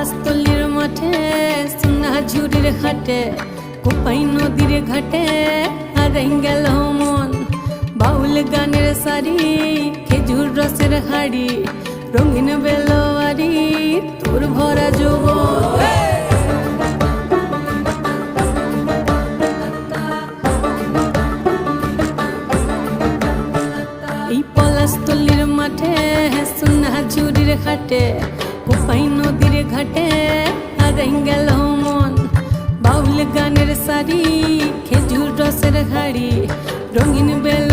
পলাশতলির মাঠে সোনা ঝুরির ঘাটে কোপাই নদীর ঘাটে হারাই গেল মন বাউল গানের সারি খেজুর রসের হাড়ি রঙিন বেলোয়ারি তোর ভরা যৌবন এই পলাশতলির মাঠে সোনা ঝুরির ঘাটে কোপাই নদীর ঘাটে হারাই গেল মন বাউল গানের সারি খেজুর রসের হাড়ি রঙিন বেল